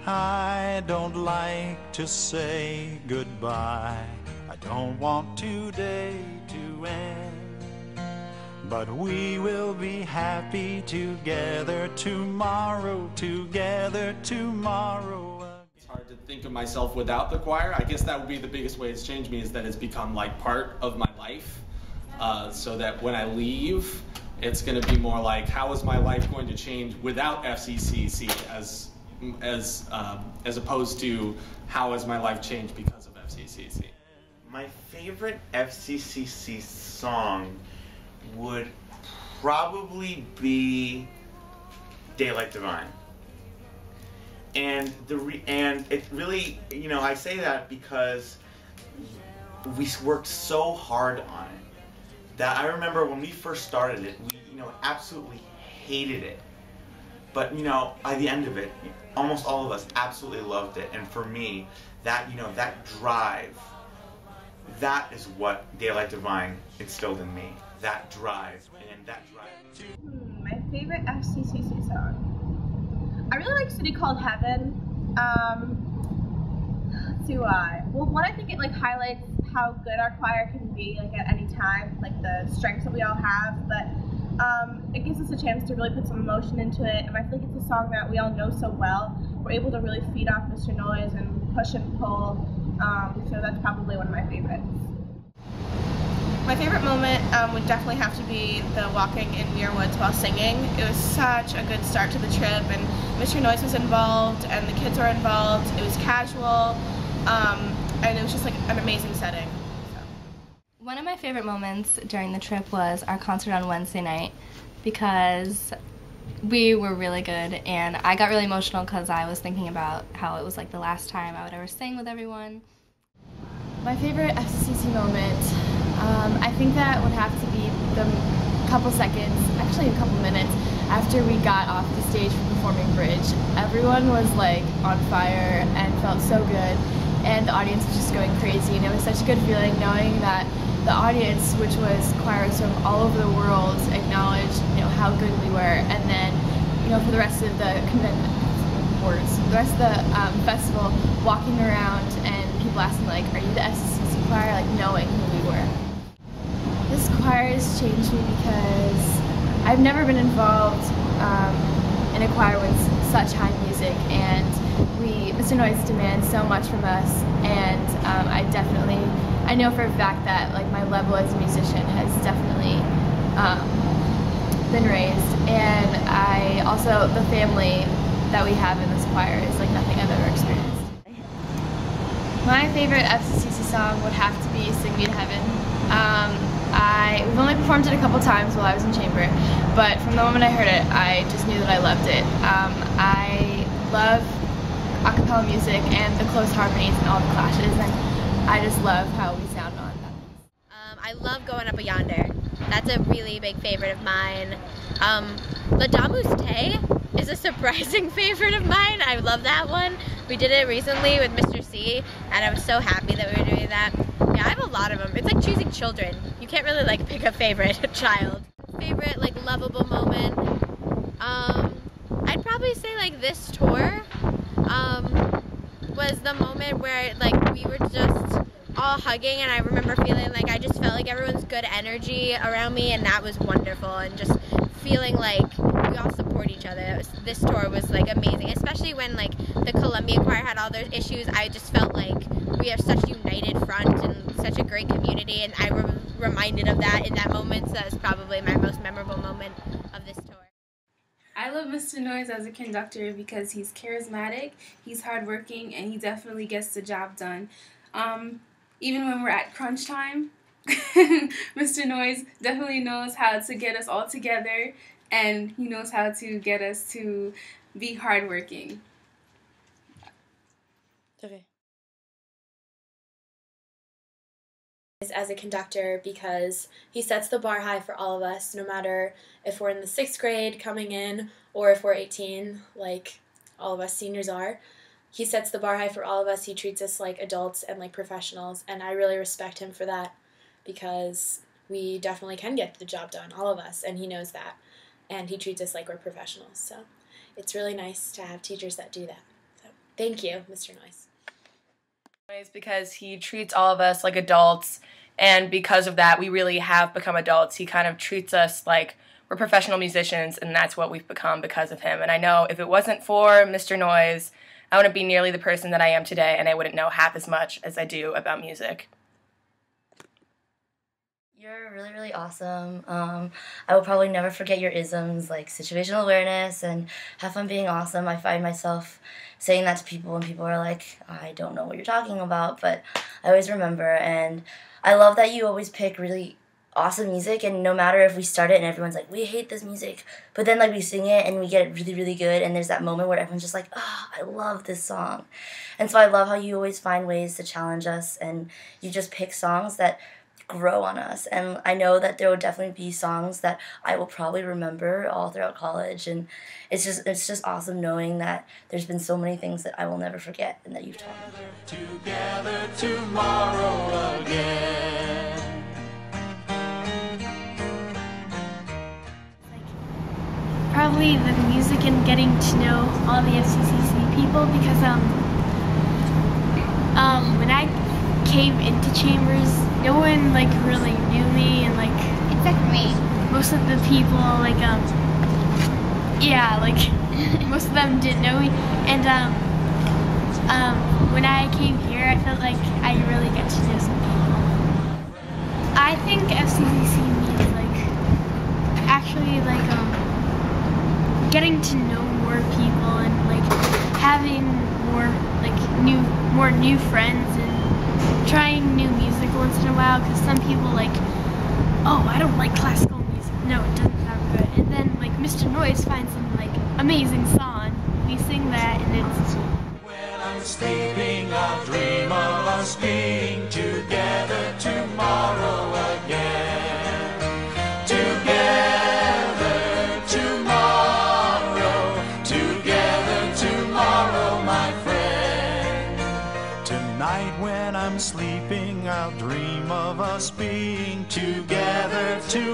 I don't like to say goodbye. I don't want today to end, but we will be happy together tomorrow, together tomorrow. It's hard to think of myself without the choir. I guess that would be the biggest way it's changed me, is that it's become like part of my life, so that when I leave, it's going to be more like, how is my life going to change without FCCC, as opposed to how has my life changed because of FCCC. My favorite FCCC song would probably be Daylight Divine. And it really, you know, I say that because we worked so hard on it that I remember when we first started it, we, you know, absolutely hated it. But, you know, by the end of it, almost all of us absolutely loved it. And for me, that, you know, that drive, that is what Daylight Divine instilled in me. That drive, and that drive. My favorite FCCC song. I really like City Called Heaven. Let's see why. Well, one, I think it like highlights how good our choir can be like at any time, like the strengths that we all have, but it gives us a chance to really put some emotion into it, and I feel like it's a song that we all know so well. We're able to really feed off Mr. Noyes and push and pull, so that's probably one of my favorites. My favorite moment would definitely have to be the walking in Muir Woods while singing. It was such a good start to the trip, and Mr. Noyes was involved, and the kids were involved. It was casual, and it was just like an amazing setting. So. One of my favorite moments during the trip was our concert on Wednesday night, because we were really good, and I got really emotional because I was thinking about how it was like the last time I would ever sing with everyone. My favorite FCCC moment, I think that would have to be the couple seconds, actually a couple minutes, after we got off the stage for performing Bridge. Everyone was like on fire and felt so good, and the audience was just going crazy, and it was such a good feeling knowing that the audience, which was choirs from all over the world, acknowledged, you know, how good we were, and then, you know, for the rest of the festival, walking around and people asking like, "Are you the FCCC choir?" Like knowing who we were. This choir has changed me because I've never been involved in a choir with such high music, and Mr. Noyes demands so much from us, and I know for a fact that like my level as a musician has definitely been raised, and the family that we have in this choir is like nothing I've ever experienced. My favorite FCCC song would have to be Sing Me to Heaven. We've only performed it a couple times while I was in chamber, but from the moment I heard it, I just knew that I loved it. I love a cappella music and the close harmonies and all the clashes, and I just love how we sound on that. I love Going Up a Yonder. That's a really big favorite of mine. La Damus Te is a surprising favorite of mine. I love that one. We did it recently with Mr. C, and I was so happy that we were doing that. Yeah, I have a lot of them. It's like choosing children. You can't really like pick a favorite child. Favorite like lovable moment. I'd probably say like this tour was the moment where like we were just all hugging, and I remember feeling like I just felt like everyone's good energy around me, and that was wonderful, and just feeling like we all support each other. This tour was like amazing, especially when like the Columbia Choir had all their issues. I just felt like we have such a united front and such a great community, and I was reminded of that in that moment, so that was probably my most memorable moment of this tour. I love Mr. Noyes as a conductor because he's charismatic, he's hardworking, and he definitely gets the job done. Even when we're at crunch time, Mr. Noyes definitely knows how to get us all together, and he knows how to get us to be hardworking. Okay. As a conductor, because he sets the bar high for all of us, no matter if we're in the 6th grade coming in or if we're 18, like all of us seniors are. He sets the bar high for all of us. He treats us like adults and like professionals, and I really respect him for that, because we definitely can get the job done, all of us, and he knows that, and he treats us like we're professionals. So it's really nice to have teachers that do that. So. Thank you, Mr. Noyes. Because he treats all of us like adults, and because of that, we really have become adults. He kind of treats us like we're professional musicians, and that's what we've become because of him. And I know if it wasn't for Mr. Noyes, I wouldn't be nearly the person that I am today, and I wouldn't know half as much as I do about music. You're really, really awesome. I will probably never forget your isms, like situational awareness and have fun being awesome. I find myself saying that to people, and people are like, I don't know what you're talking about, but I always remember. And I love that you always pick really awesome music, and no matter if we start it and everyone's like, we hate this music, but then like we sing it and we get it really, really good, and there's that moment where everyone's just like, oh, I love this song. And so I love how you always find ways to challenge us, and you just pick songs that grow on us. And I know that there will definitely be songs that I will probably remember all throughout college, and it's just awesome knowing that there's been so many things that I will never forget and that you've taught me. Together tomorrow again. Probably the music and getting to know all the FCCC people, because when I came into Chambers, no one like really knew me, and like Except for me. most of the people like most of them didn't know me, and when I came here, I felt like I really got to know some people. I think FCCC means like actually like getting to know more people, and like having more new friends, and trying new music once in a while, because some people like, oh, I don't like classical music, no, it doesn't sound good, and then like Mr. Noyes finds some like amazing song, we sing that, and it's When I'm sleeping, I'll dream of us being together tomorrow again. Together tomorrow, together tomorrow, my friend. Tonight when I'm sleeping, I'll dream of us being together tomorrow.